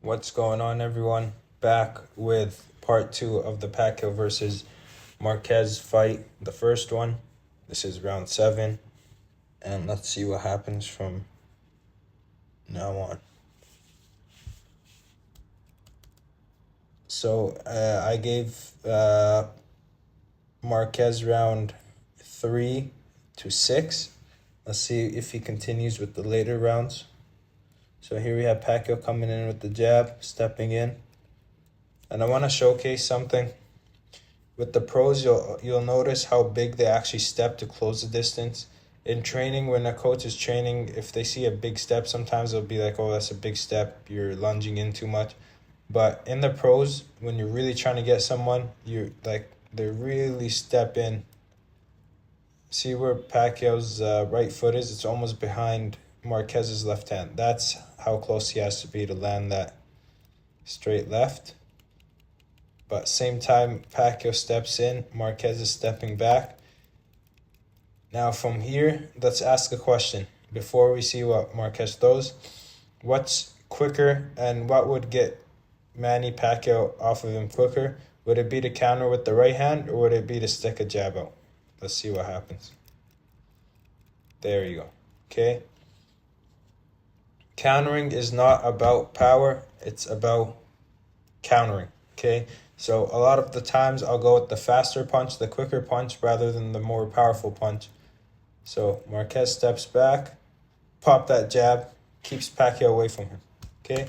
What's going on, everyone? Back with part 2 of the Pacquiao versus Marquez fight, the first one. This is round 7, and let's see what happens from now on. So I gave Marquez round 3 to 6. Let's see if he continues with the later rounds. So here we have Pacquiao coming in with the jab, stepping in. And I want to showcase something. With the pros, you'll notice how big they actually step to close the distance. In training, when a coach is training, if they see a big step, sometimes they'll be like, oh, that's a big step, you're lunging in too much. But in the pros, when you're really trying to get someone, they really step in. See where Pacquiao's right foot is? It's almost behind Marquez's left hand. That's how close he has to be to land that straight left. But same time Pacquiao steps in, Marquez is stepping back. Now from here, let's ask a question. Before we see what Marquez throws, what's quicker and what would get Manny Pacquiao off of him quicker? Would it be to counter with the right hand, or would it be to stick a jab out? Let's see what happens. There you go. Okay. Countering is not about power, it's about countering. Okay. So a lot of the times I'll go with the faster punch, the quicker punch, rather than the more powerful punch. So Marquez steps back, pop that jab, keeps Pacquiao away from him. Okay?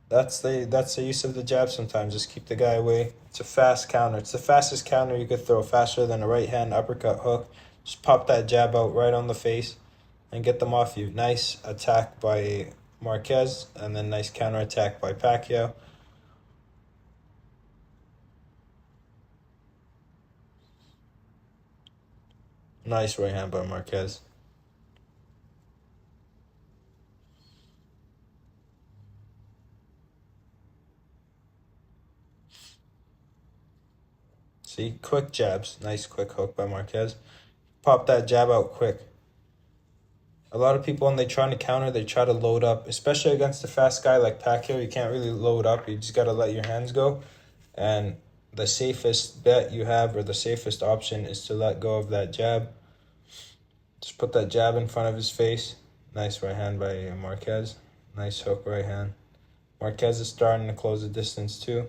That's the use of the jab sometimes. Just keep the guy away. It's a fast counter. It's the fastest counter you could throw, faster than a right hand uppercut hook. Just pop that jab out right on the face and get them off you. Nice attack by Marquez, and then nice counter attack by Pacquiao. Nice right hand by Marquez. See, quick jabs. Nice quick hook by Marquez. Pop that jab out quick. A lot of people, when they're trying to counter, they try to load up, especially against a fast guy like Pacquiao. You can't really load up. You just got to let your hands go. And the safest bet you have, or the safest option, is to let go of that jab. Just put that jab in front of his face. Nice right hand by Marquez. Nice hook right hand. Marquez is starting to close the distance too.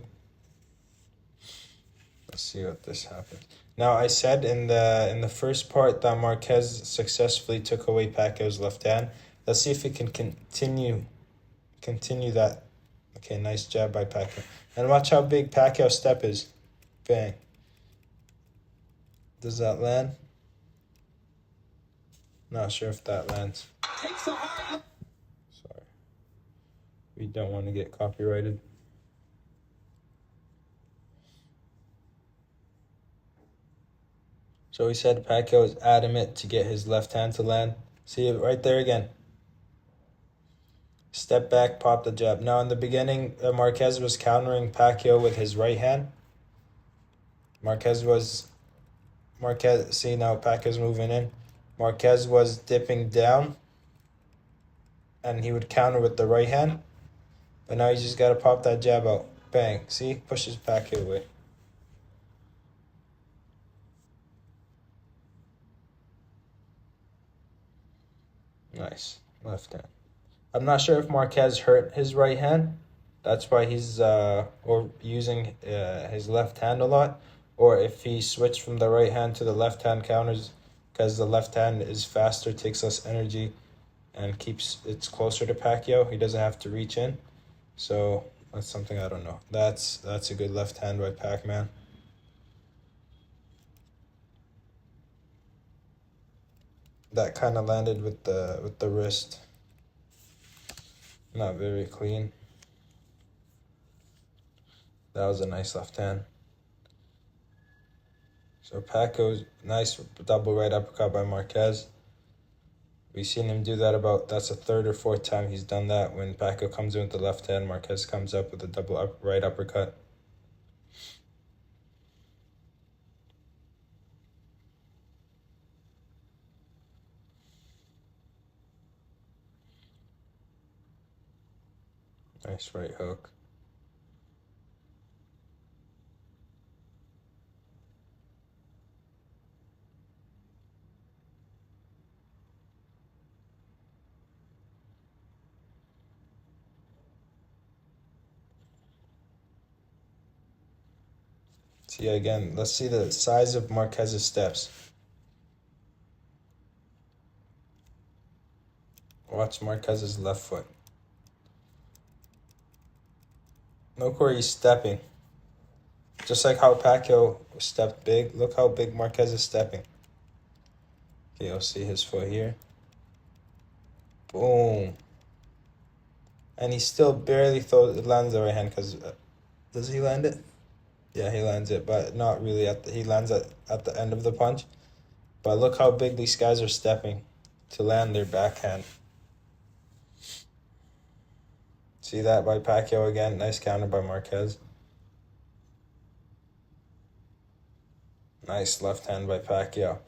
Let's see what this happens. Now, I said in the first part that Marquez successfully took away Pacquiao's left hand. Let's see if he can continue that. Okay, nice jab by Pacquiao. And watch how big Pacquiao's step is. Bang. Does that land? Not sure if that lands. Sorry. We don't want to get copyrighted. So he said Pacquiao is adamant to get his left hand to land. See it right there again. Step back, pop the jab. Now in the beginning, Marquez was countering Pacquiao with his right hand. Marquez, see now Pacquiao's moving in. Marquez was dipping down, and he would counter with the right hand. But now you just got to pop that jab out. Bang. See? Pushes Pacquiao away. Nice. Left hand. I'm not sure if Marquez hurt his right hand. That's why he's or using his left hand a lot. Or if he switched from the right hand to the left hand counters, because the left hand is faster, takes less energy, and keeps it closer to Pacquiao. He doesn't have to reach in. So that's something I don't know. That's a good left hand by Pac-Man. That kind of landed with the wrist. Not very clean. That was a nice left hand. So Pacquiao's nice double right uppercut by Marquez. We've seen him do that that's the third or fourth time he's done that. When Pacquiao comes in with the left hand, Marquez comes up with a double right uppercut. Nice right hook. See again, let's see the size of Marquez's steps. Watch Marquez's left foot. Look where he's stepping. Just like how Pacquiao stepped big, look how big Marquez is stepping. Okay, you'll see his foot here. Boom. And he still barely lands the right hand because does he land it? Yeah, he lands it, but not really he lands at the end of the punch. But look how big these guys are stepping to land their backhand. See that by Pacquiao again? Nice counter by Marquez. Nice left hand by Pacquiao.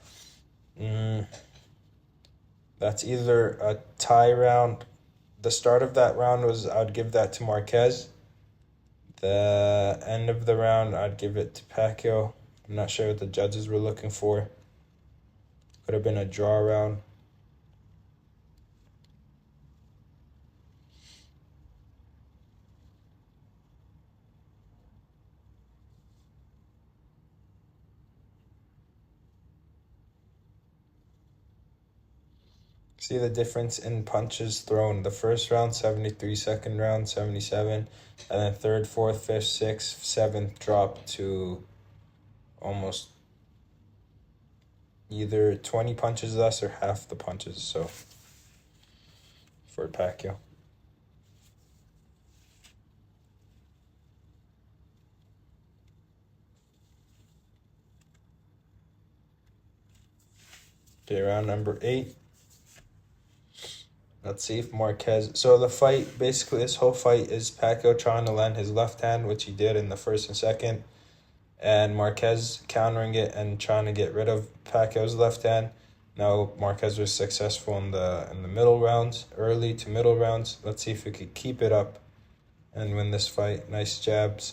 That's either a tie round. The start of that round was, I'd give that to Marquez. The end of the round, I'd give it to Pacquiao. I'm not sure what the judges were looking for. Could have been a draw round. See the difference in punches thrown. The first round, 73, second round, 77, and then third, fourth, fifth, sixth, seventh drop to almost either 20 punches less or half the punches, so for Pacquiao. Okay, round number 8. Let's see if Marquez... So the fight, basically this whole fight is Pacquiao trying to land his left hand, which he did in the first and second, and Marquez countering it and trying to get rid of Pacquiao's left hand. Now Marquez was successful in the middle rounds, early to middle rounds. Let's see if he could keep it up and win this fight. Nice jabs.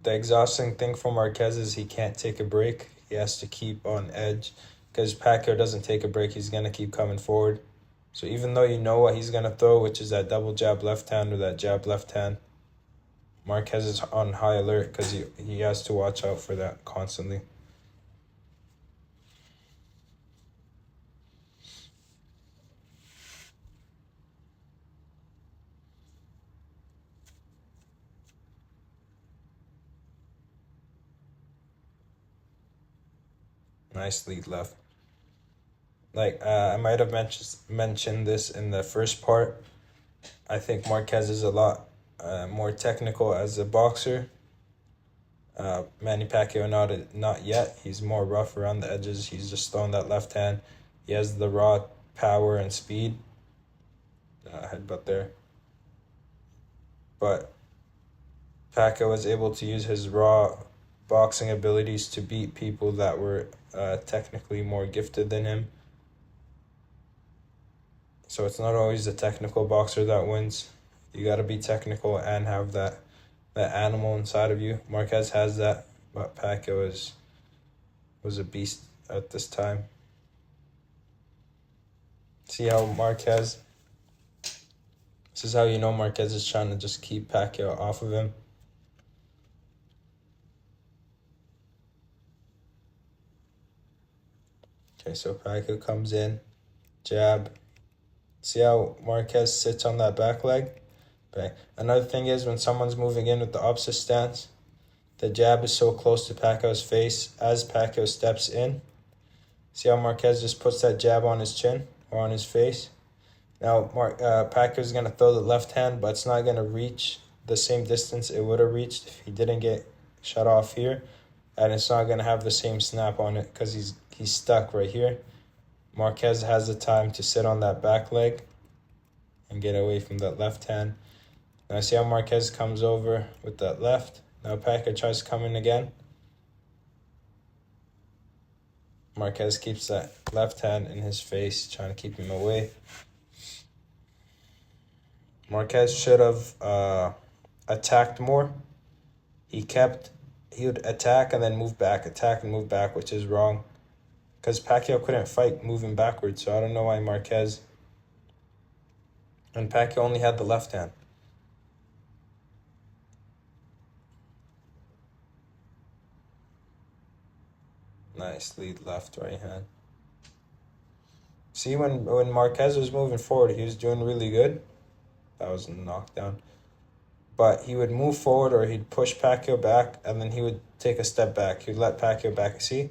The exhausting thing for Marquez is he can't take a break. He has to keep on edge because Pacquiao doesn't take a break. He's going to keep coming forward. So even though you know what he's going to throw, which is that double jab left hand or that jab left hand, Marquez is on high alert because he has to watch out for that constantly. Nice lead left. Like, I might have mentioned this in the first part. I think Marquez is a lot more technical as a boxer. Manny Pacquiao not yet. He's more rough around the edges. He's just throwing that left hand. He has the raw power and speed. Headbutt there. But Pacquiao was able to use his raw boxing abilities to beat people that were technically more gifted than him. So it's not always the technical boxer that wins. You got to be technical and have that animal inside of you. Marquez has that, but Pacquiao was a beast at this time. See how Marquez... This is how you know Marquez is trying to just keep Pacquiao off of him. Okay, so Pacquiao comes in, jab. See how Marquez sits on that back leg? Bang. Another thing is when someone's moving in with the opposite stance, the jab is so close to Pacquiao's face as Pacquiao steps in. See how Marquez just puts that jab on his chin or on his face? Now Pacquiao's going to throw the left hand, but it's not going to reach the same distance it would have reached if he didn't get shut off here. And it's not going to have the same snap on it because he's stuck right here. Marquez has the time to sit on that back leg and get away from that left hand. Now see how Marquez comes over with that left. Now Pacquiao tries to come in again. Marquez keeps that left hand in his face, trying to keep him away. Marquez should have attacked more. He would attack and then move back, attack and move back, which is wrong. Because Pacquiao couldn't fight moving backwards, so I don't know why Marquez... And Pacquiao only had the left hand. Nice lead left, right hand. See, when Marquez was moving forward, he was doing really good. That was a knockdown. But he would move forward or he'd push Pacquiao back, and then he would take a step back. He'd let Pacquiao back. See?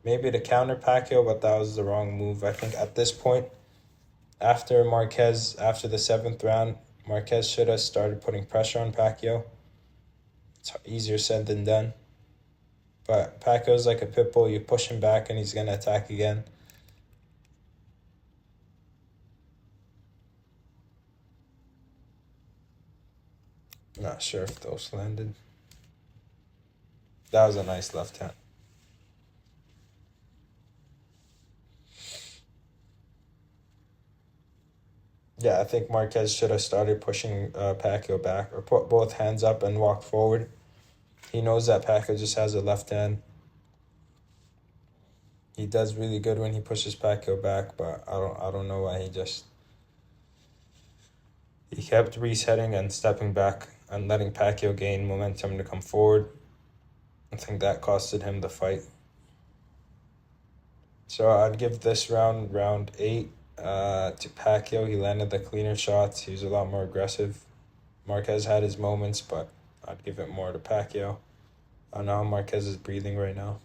Maybe to counter Pacquiao, but that was the wrong move. I think at this point, after the 7th round, Marquez should have started putting pressure on Pacquiao. It's easier said than done. But Pacquiao's like a pit bull. You push him back and he's going to attack again. Not sure if those landed. That was a nice left hand. Yeah, I think Marquez should have started pushing Pacquiao back or put both hands up and walk forward. He knows that Pacquiao just has a left hand. He does really good when he pushes Pacquiao back, but I don't know why he kept resetting and stepping back and letting Pacquiao gain momentum to come forward. I think that costed him the fight. So I'd give this round 8, to Pacquiao. He landed the cleaner shots. He was a lot more aggressive. Marquez had his moments, but I'd give it more to Pacquiao. I don't know how Marquez is breathing right now.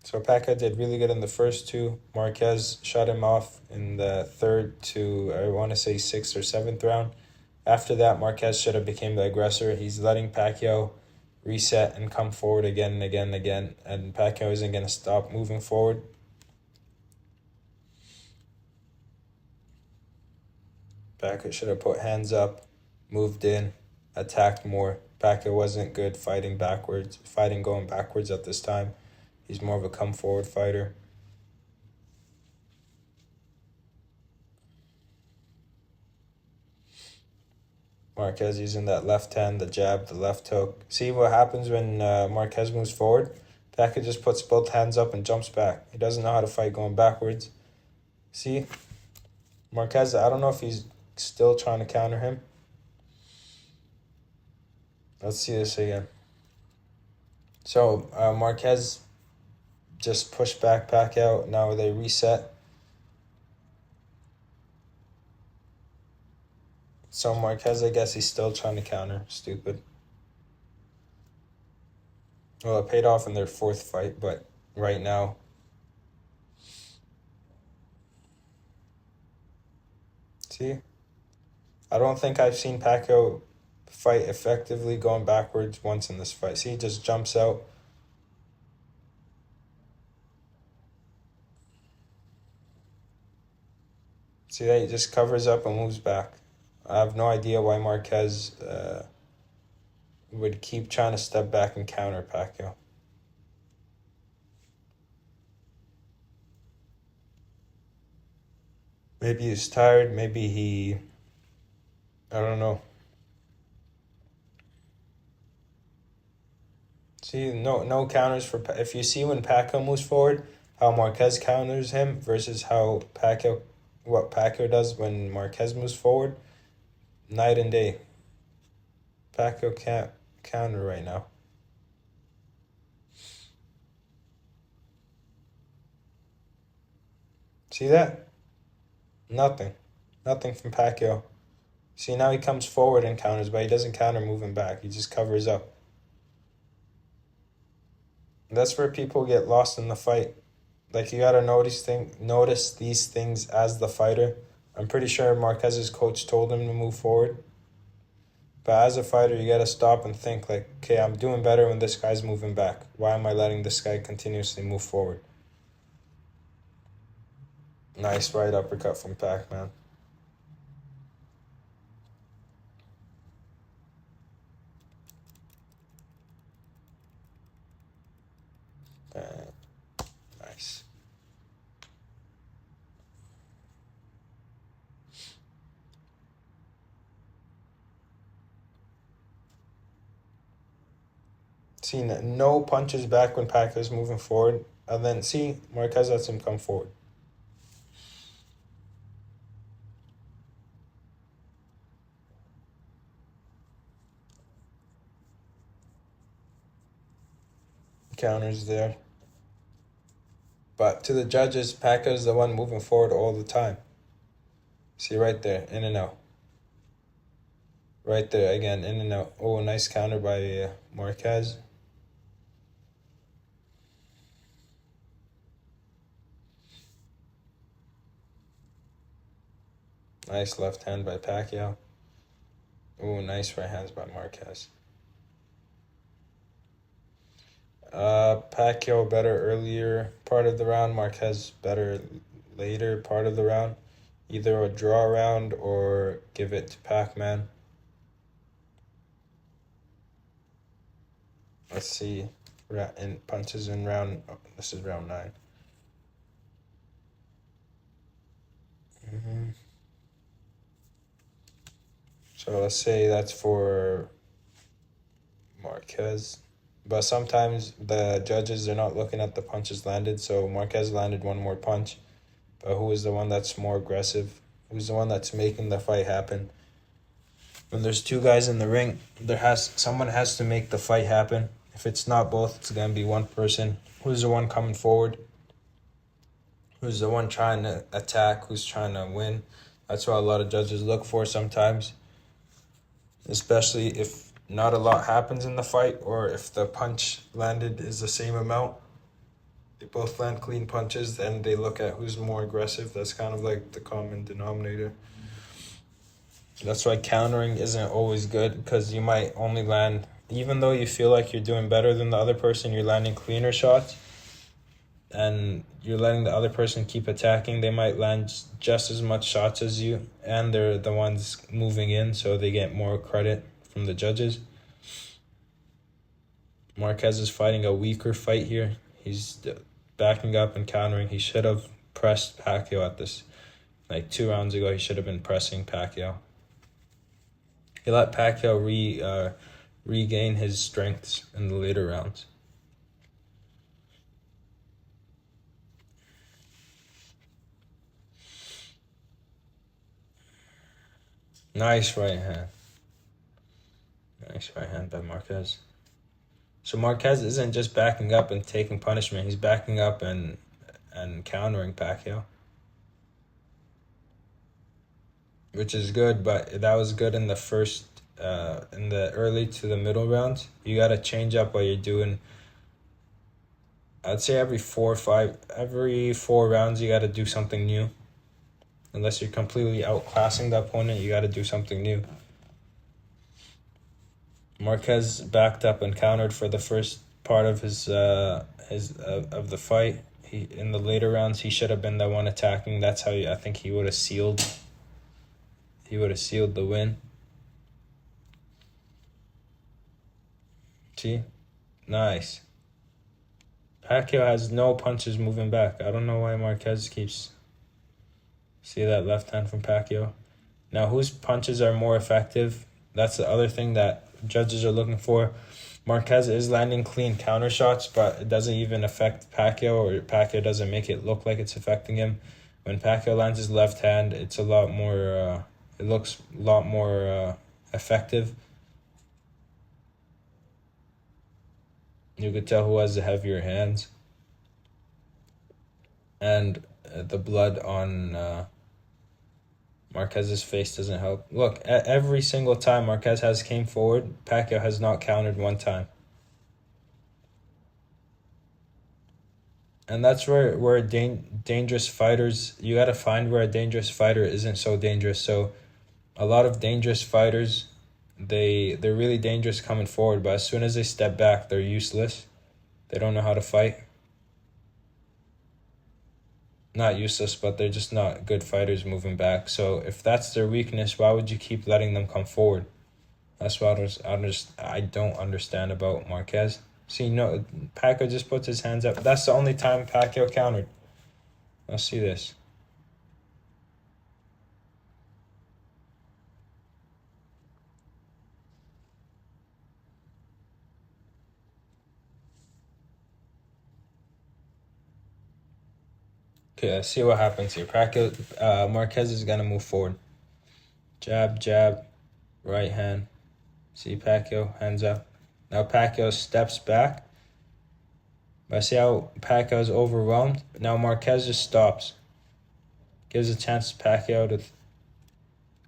So Pacquiao did really good in the first 2. Marquez shut him off in the 3rd to, I want to say, 6th or 7th round. After that, Marquez should have became the aggressor. He's letting Pacquiao reset and come forward again and again and again. And Pacquiao isn't going to stop moving forward. Pacquiao should have put hands up, moved in, attacked more. Pacquiao wasn't good fighting going backwards at this time. He's more of a come forward fighter. Marquez using that left hand, the jab, the left hook. See what happens when Marquez moves forward? Pacquiao just puts both hands up and jumps back. He doesn't know how to fight going backwards. See? Marquez, I don't know if he's still trying to counter him. Let's see this again. So Marquez just pushed back Pacquiao. Now they reset. So Marquez, I guess he's still trying to counter. Stupid. Well, it paid off in their 4th fight, but right now... See? I don't think I've seen Pacquiao fight effectively going backwards once in this fight. See, he just jumps out. See that? He just covers up and moves back. I have no idea why Marquez would keep trying to step back and counter Pacquiao. Maybe he's tired. Maybe he... I don't know. See, no counters for... If you see when Pacquiao moves forward, how Marquez counters him versus what Pacquiao does when Marquez moves forward, night and day. Pacquiao can't counter right now. See that? Nothing from Pacquiao. See, now he comes forward and counters, but he doesn't counter moving back. He just covers up. That's where people get lost in the fight. Like, you gotta notice these things as the fighter. I'm pretty sure Marquez's coach told him to move forward. But as a fighter, you gotta stop and think, like, okay, I'm doing better when this guy's moving back. Why am I letting this guy continuously move forward? Nice right uppercut from Pac-Man. See, no punches back when Pacquiao's moving forward. And then, see, Marquez lets him come forward. Counters there. But to the judges, Pacquiao's the one moving forward all the time. See, right there, in and out. Right there, again, in and out. Oh, nice counter by Marquez. Nice left hand by Pacquiao. Oh, nice right hands by Marquez. Pacquiao better earlier part of the round. Marquez better later part of the round. Either a draw round or give it to Pac-Man. Let's see. In punches in round. Oh, this is round 9. So let's say that's for Marquez. But sometimes the judges are not looking at the punches landed. So Marquez landed one more punch. But who is the one that's more aggressive? Who's the one that's making the fight happen? When there's two guys in the ring, someone has to make the fight happen. If it's not both, it's gonna be one person. Who's the one coming forward? Who's the one trying to attack? Who's trying to win? That's what a lot of judges look for sometimes. Especially if not a lot happens in the fight, or if the punch landed is the same amount. They both land clean punches, then they look at who's more aggressive. That's kind of like the common denominator. That's why countering isn't always good, because you might only land, even though you feel like you're doing better than the other person, you're landing cleaner shots, and you're letting the other person keep attacking. They might land just as much shots as you, and they're the ones moving in, so they get more credit from the judges. Marquez is fighting a weaker fight here. He's backing up and countering. He should have pressed Pacquiao at this. Like 2 rounds ago, he should have been pressing Pacquiao. He let Pacquiao regain his strengths in the later rounds. Nice right hand. Nice right hand by Marquez. So Marquez isn't just backing up and taking punishment. He's backing up and countering Pacquiao. Which is good, but that was good in the first, in the early to the middle rounds. You got to change up what you're doing. I'd say every 4 rounds, you got to do something new. Unless you're completely outclassing the opponent, you got to do something new. Marquez backed up and countered for the first part of of the fight. In the later rounds, he should have been the one attacking. That's how I think he would have sealed. He would have sealed the win. See? Nice. Pacquiao has no punches moving back. I don't know why Marquez keeps... See that left hand from Pacquiao? Now, whose punches are more effective? That's the other thing that judges are looking for. Marquez is landing clean counter shots, but it doesn't even affect Pacquiao, or Pacquiao doesn't make it look like it's affecting him. When Pacquiao lands his left hand, it's a lot more... it looks a lot more effective. You could tell who has the heavier hands. And the blood on Marquez's face doesn't help. Look, every single time Marquez has came forward, Pacquiao has not countered one time. And that's where dangerous fighters, you got to find where a dangerous fighter isn't so dangerous. So a lot of dangerous fighters, they're really dangerous coming forward, but as soon as they step back, they're useless. They don't know how to fight. Not useless, but they're just not good fighters moving back. So if that's their weakness, why would you keep letting them come forward? That's what I don't understand about Marquez. See, no, Pacquiao just puts his hands up. That's the only time Pacquiao countered. Let's see this. Okay, let's see what happens here. Marquez is gonna move forward. Jab, jab, right hand. See Pacquiao, hands up. Now Pacquiao steps back. But see how Pacquiao's overwhelmed? Now Marquez just stops. Gives a chance to Pacquiao to...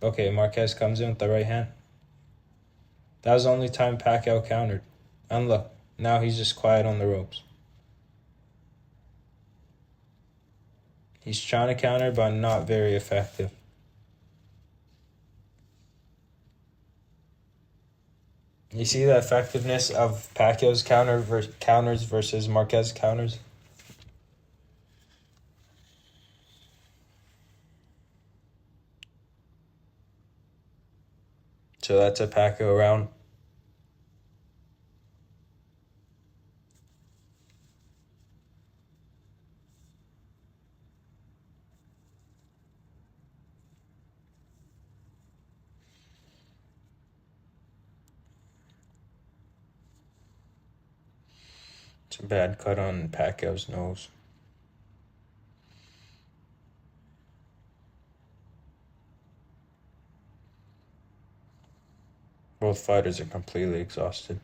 Okay, Marquez comes in with the right hand. That was the only time Pacquiao countered. And look, now he's just quiet on the ropes. He's trying to counter, but not very effective. You see the effectiveness of Pacquiao's counters versus Marquez counters? So that's a Pacquiao round. It's a bad cut on Pacquiao's nose. Both fighters are completely exhausted.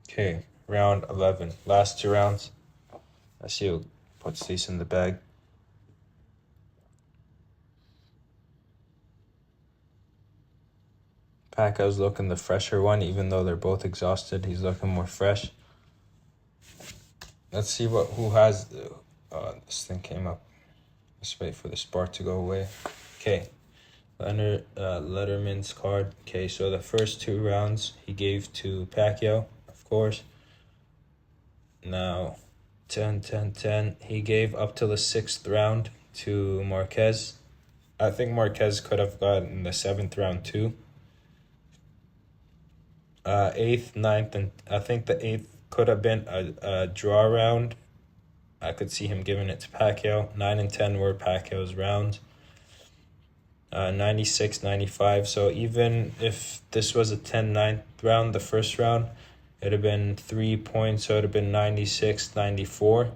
Okay, round 11. Last 2 rounds. Let's see who puts these in the bag. Pacquiao's looking the fresher one, even though they're both exhausted. He's looking more fresh. Let's see who has... this thing came up. Let's wait for the spark to go away. Okay. Letterman's card. Okay, so the first 2 rounds he gave to Pacquiao, of course. Now, 10, 10, 10. He gave up till the 6th round to Marquez. I think Marquez could have gotten the 7th round too. 8th, 9th, and I think the 8th could have been a draw round. I could see him giving it to Pacquiao. 9 and 10 were Pacquiao's rounds. 96, 95. So even if this was a 10-9 round, the first round, it would have been 3 points. So it would have been 96, 94.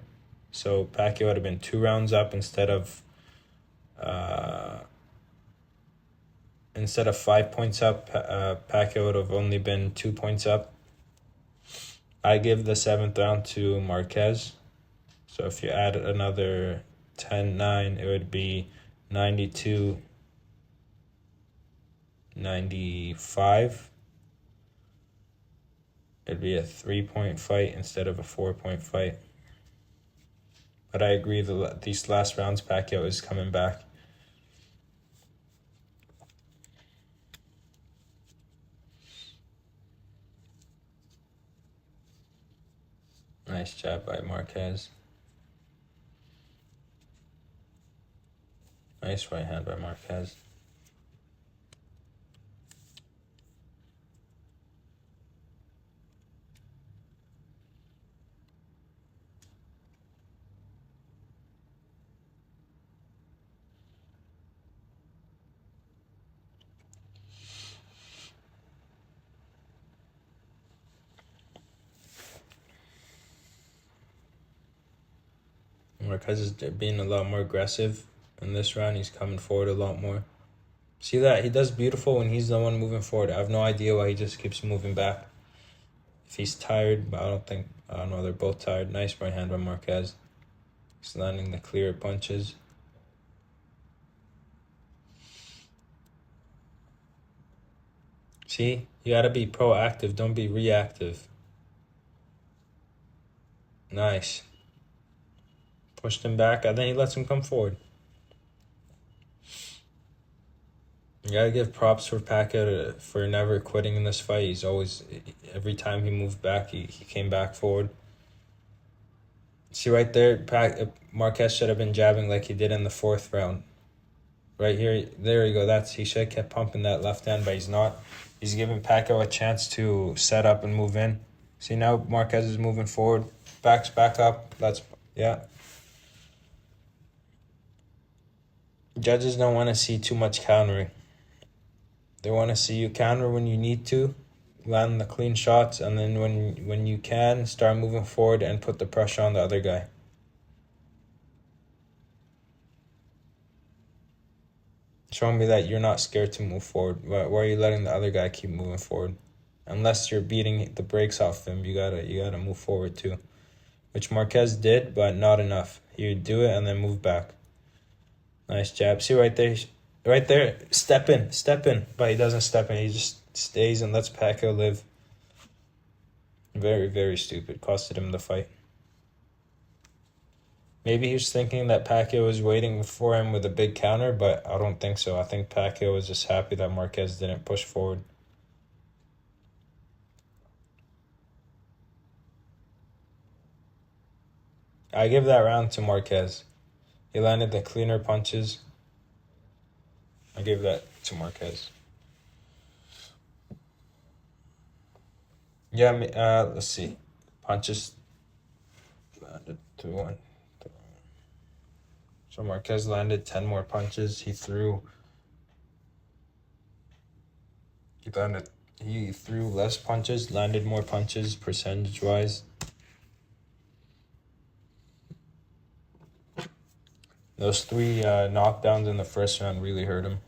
So Pacquiao would have been 2 rounds up instead of 5 points up. Pacquiao would have only been 2 points up. I give the 7th round to Marquez. So if you add another 10-9, it would be 92, 95. It'd be a 3-point fight instead of a 4-point fight. But I agree that these last rounds, Pacquiao is coming back. Nice jab by Marquez. Nice right hand by Marquez. Marquez is being a lot more aggressive in this round. He's coming forward a lot more. See that? He does beautiful when he's the one moving forward. I have no idea why he just keeps moving back. If he's tired, but I don't know, they're both tired. Nice right hand by Marquez. He's landing the clear punches. See? You gotta be proactive, don't be reactive. Nice. Pushed him back, and then he lets him come forward. You gotta give props for Pacquiao for never quitting in this fight. He's always, every time he moved back, he came back forward. See right there, Marquez should have been jabbing like he did in the 4th round. Right here, there you go. He should have kept pumping that left hand, but he's not. He's giving Pacquiao a chance to set up and move in. See now, Marquez is moving forward, backs back up. Yeah. Judges don't want to see too much countering. They want to see you counter when you need to, land the clean shots, and then when you can, start moving forward and put the pressure on the other guy. Showing me that you're not scared to move forward. Why are you letting the other guy keep moving forward? Unless you're beating the brakes off him, you gotta move forward too. Which Marquez did, but not enough. He would do it and then move back. Nice jab. See right there? Right there. Step in. But he doesn't step in. He just stays and lets Pacquiao live. Very, very stupid. Costed him the fight. Maybe he was thinking that Pacquiao was waiting for him with a big counter, but I don't think so. I think Pacquiao was just happy that Marquez didn't push forward. I give that round to Marquez. He landed the cleaner punches. I gave that to Marquez. Yeah, let's see. Punches landed 2-1. So Marquez landed 10 more punches. He threw less punches, landed more punches percentage-wise. Those 3 knockdowns in the first round really hurt him.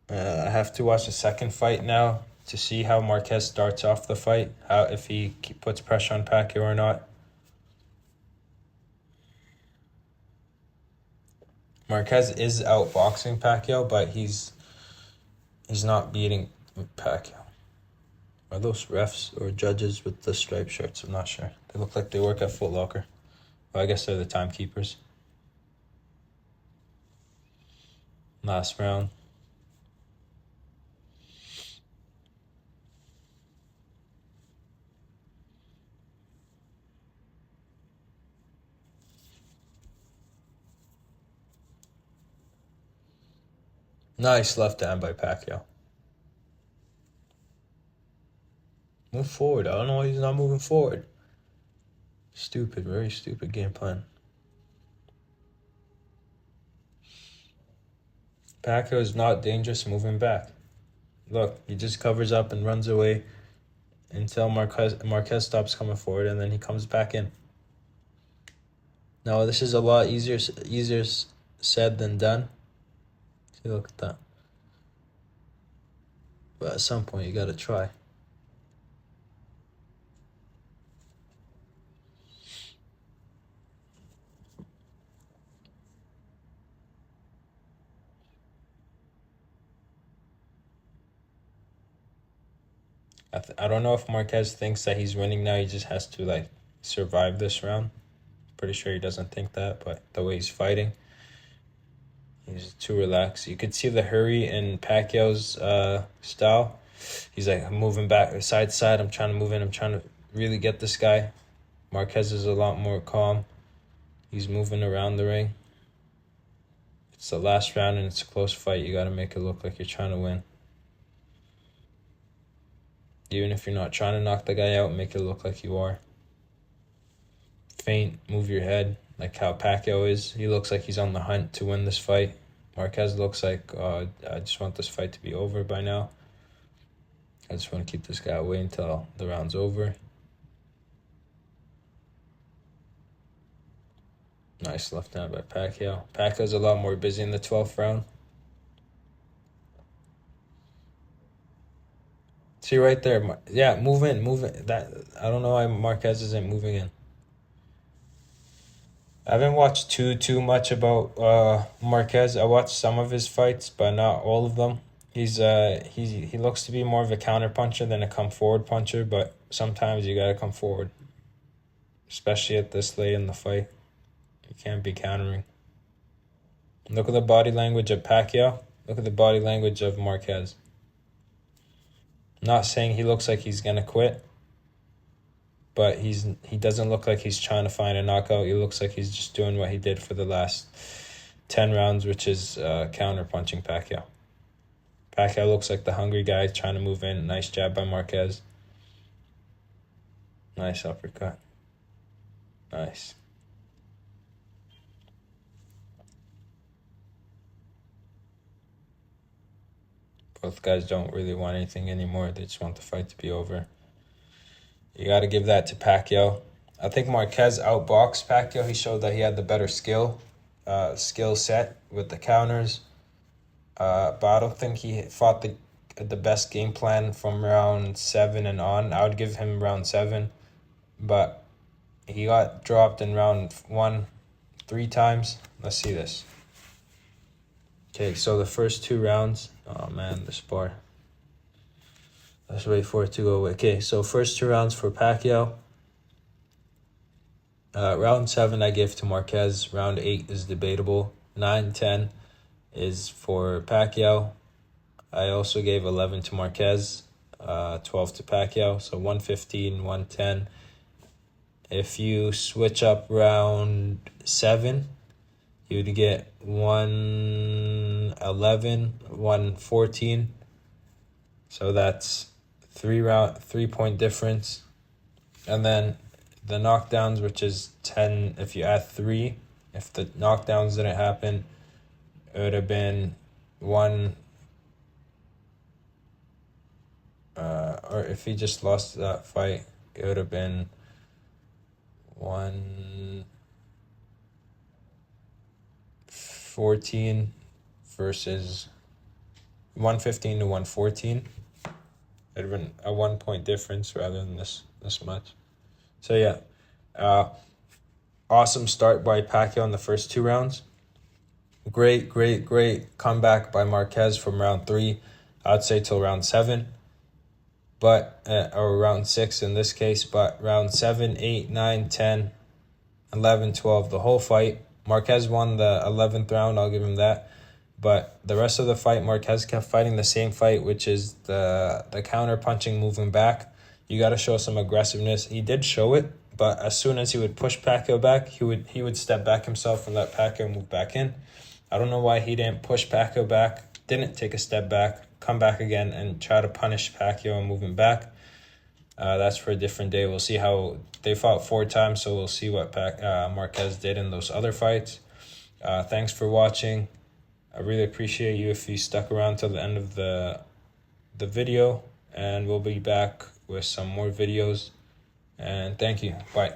I have to watch the second fight now to see how Marquez starts off the fight, if he puts pressure on Pacquiao or not. Marquez is outboxing Pacquiao, but he's not beating Pacquiao. Are those refs or judges with the striped shirts? I'm not sure. They look like they work at Foot Locker. Well, I guess they're the timekeepers. Last round. Nice left hand by Pacquiao. Move forward. I don't know why he's not moving forward. Stupid, very stupid game plan. Pacquiao is not dangerous moving back. Look, he just covers up and runs away until Marquez stops coming forward, and then he comes back in. Now, this is a lot easier said than done. See, look at that. But at some point, you gotta try. I don't know if Marquez thinks that he's winning now. He just has to, survive this round. Pretty sure he doesn't think that, but the way he's fighting, he's too relaxed. You could see the hurry in Pacquiao's style. He's like, I'm moving back side to side. I'm trying to move in. I'm trying to really get this guy. Marquez is a lot more calm. He's moving around the ring. It's the last round and it's a close fight. You got to make it look like you're trying to win. Even if you're not trying to knock the guy out, make it look like you are. Feint, move your head, like how Pacquiao is. He looks like he's on the hunt to win this fight. Marquez looks like, I just want this fight to be over by now. I just want to keep this guy away until the round's over. Nice left hand by Pacquiao. Pacquiao's a lot more busy in the 12th round. See right there. Yeah, move in. I don't know why Marquez isn't moving in. I haven't watched too much about Marquez. I watched some of his fights, but not all of them. He looks to be more of a counter puncher than a come forward puncher, but sometimes you gotta come forward. Especially at this late in the fight. You can't be countering. Look at the body language of Pacquiao. Look at the body language of Marquez. Not saying he looks like he's gonna quit, but he doesn't look like he's trying to find a knockout. He looks like he's just doing what he did for the last 10 rounds, which is counter punching Pacquiao. Pacquiao looks like the hungry guy trying to move in. Nice jab by Marquez. Nice uppercut. Nice. Both guys don't really want anything anymore. They just want the fight to be over. You got to give that to Pacquiao. I think Marquez outboxed Pacquiao. He showed that he had the better skill set with the counters. But I don't think he fought the best game plan from round 7 and on. I would give him round 7. But he got dropped in round 1 3 times. Let's see this. Okay, so the first 2 rounds. Oh man, this bar. Let's wait for it to go away. Okay, so first 2 rounds for Pacquiao. Round 7 I give to Marquez. Round 8 is debatable. 9, 10 is for Pacquiao. I also gave 11 to Marquez. 12 to Pacquiao. So 115, 110. If you switch up round 7, you'd get 111, 114. So that's 3-point difference. And then the knockdowns, which is 10, if you add 3, if the knockdowns didn't happen, it would have been 1, or if he just lost that fight, it would have been 114 versus 115 to 114. It would have been a 1-point difference rather than this much. So yeah, awesome start by Pacquiao in the first 2 rounds. Great comeback by Marquez from round 3, I'd say till round 7. But or round 6 in this case, but round 7, 8, 9, 10, 11, 12, the whole fight. Marquez won the 11th round, I'll give him that. But the rest of the fight, Marquez kept fighting the same fight, which is the counter punching, moving back. You got to show some aggressiveness. He did show it, but as soon as he would push Pacquiao back, he would step back himself and let Pacquiao move back in. I don't know why he didn't push Pacquiao back, didn't take a step back, come back again, and try to punish Pacquiao and move him back. That's for a different day. We'll see how they fought 4 times, so we'll see what Marquez did in those other fights. Thanks for watching. I really appreciate you if you stuck around till the end of the video, and we'll be back with some more videos. And thank you. Bye.